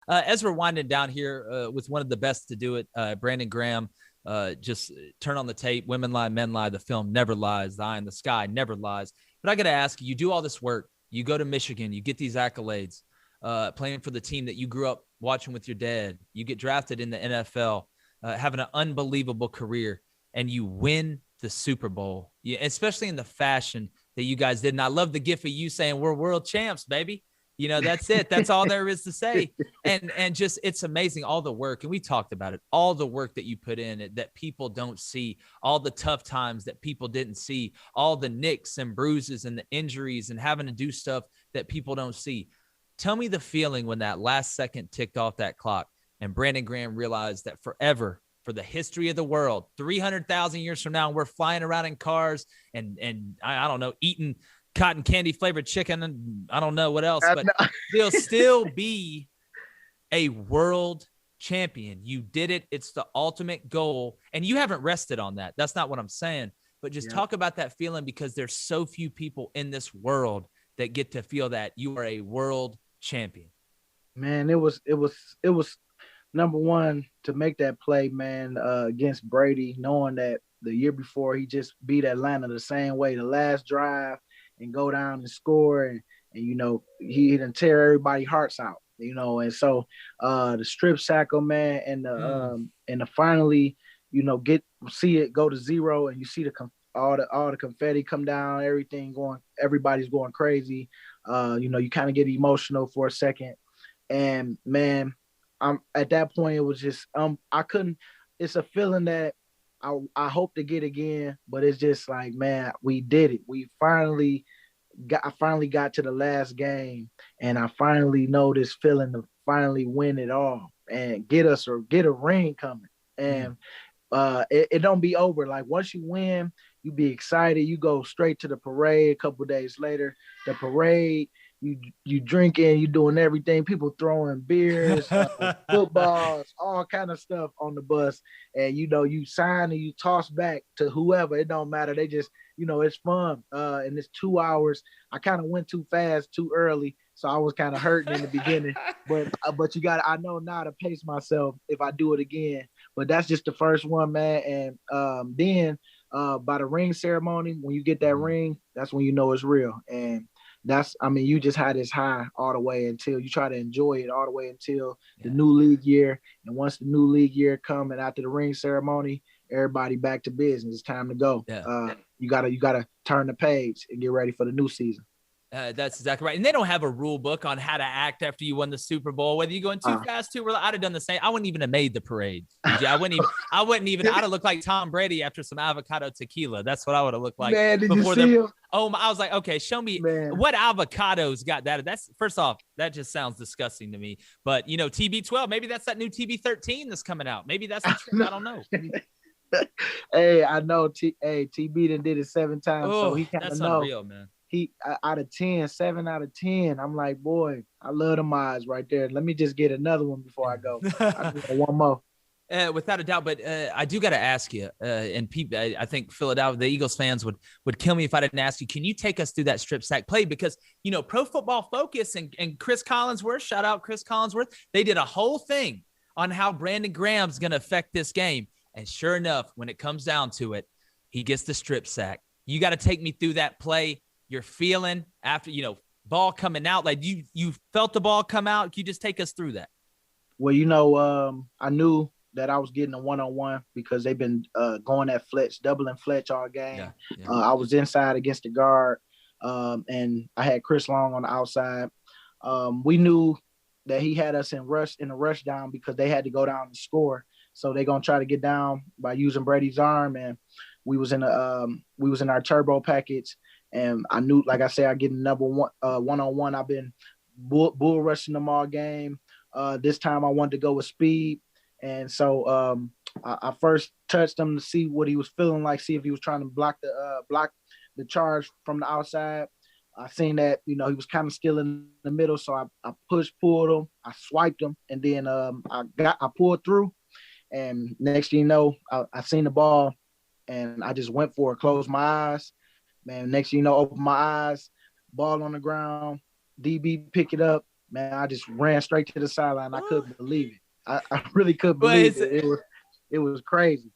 As we're winding down here with one of the best to do it, Brandon Graham, just turn on the tape. Women lie, men lie. The film never lies. The eye in the sky never lies. But I got to ask you, do all this work. You go to Michigan. You get these accolades, playing for the team that you grew up watching with your dad. You get drafted in the NFL, having an unbelievable career, and you win the Super Bowl, especially in the fashion that you guys did. And I love the gif of you saying, "We're world champs, baby." That's it. That's all there is to say. And just, it's amazing, all the work. And we talked about it, all the work that you put in it that people don't see, all the tough times that people didn't see, all the nicks and bruises and the injuries and having to do stuff that people don't see. Tell me the feeling when that last second ticked off that clock and Brandon Graham realized that forever, for the history of the world, 300,000 years from now, we're flying around in cars and I don't know, eating cotton candy flavored chicken and I don't know what else, but they'll still be a world champion. You did it. It's the ultimate goal. And you haven't rested on that. That's not what I'm saying, but just talk about that feeling, because there's so few people in this world that get to feel that you are a world champion. Man, it was number one to make that play, man, against Brady, knowing that the year before he just beat Atlanta the same way, the last drive, and go down and score, and he didn't tear everybody's hearts out, and so the strip sackle, man, and the finally, see it go to 0, and you see all the confetti come down, everybody's going crazy. You kind of get emotional for a second, and man, I'm at that point, it was just I couldn't. It's a feeling that I hope to get again, but it's just like, man, we did it. I finally got to the last game, and I finally know this feeling to finally win it all and get a ring coming. And it don't be over. Like, once you win, you be excited. You go straight to the parade. A couple of days later, the parade, you drinking, you doing everything. People throwing beers, footballs, all kind of stuff on the bus. And, you sign and you toss back to whoever. It don't matter. They just, it's fun. And it's 2 hours. I kind of went too fast, too early. So I was kind of hurting in the beginning. But I know now to pace myself if I do it again. But that's just the first one, man. And then by the ring ceremony, when you get that ring, that's when you know it's real. And you just had this high all the way until you try to enjoy it all the way until the new league year. And once the new league year come and after the ring ceremony, everybody back to business. It's time to go. Yeah. You gotta turn the page and get ready for the new season. That's exactly right. And they don't have a rule book on how to act after you won the Super Bowl, whether you're going too fast, too. I'd have done the same. I wouldn't even have made the parade. I wouldn't even, I'd have looked like Tom Brady after some avocado tequila. That's what I would have looked like. Man, did you see him? Oh, I was like, okay, show me what avocados got that. That's, first off, that just sounds disgusting to me. But, TB12, maybe that's that new TB13 that's coming out. Maybe that's the trend. I don't know. Hey, I know. TB done did it 7 times, so he kind of know. That's unreal, man. He out of 10, 7 out of 10. I'm like, boy, I love them eyes right there. Let me just get another one before I go. I need one more. Without a doubt, but I do got to ask you, and people, I think Philadelphia, the Eagles fans would kill me if I didn't ask you. Can you take us through that strip sack play? Because Pro Football Focus and Chris Collinsworth, shout out Chris Collinsworth, they did a whole thing on how Brandon Graham's going to affect this game. And sure enough, when it comes down to it, he gets the strip sack. You got to take me through that play. You're feeling after, ball coming out, like you felt the ball come out. Can you just take us through that? Well, I knew that I was getting a one-on-one because they've been going that Fletch, doubling Fletch all game. Yeah. I was inside against the guard, and I had Chris Long on the outside. We knew that he had us in the rush down because they had to go down and score. So they're gonna try to get down by using Brady's arm, and we was in our turbo package. And I knew, like I said, I get number one one-on-one. I've been bull rushing them all game. This time I wanted to go with speed. And so I first touched him to see what he was feeling like, see if he was trying to block the charge from the outside. I seen that, he was kind of still in the middle. So I pulled him, I swiped him, and then I pulled through. And next thing you know, I seen the ball and I just went for it, closed my eyes. Man, next thing you know, open my eyes, ball on the ground, DB pick it up, man, I just ran straight to the sideline. I couldn't believe it. I really couldn't Well, believe it. It was crazy.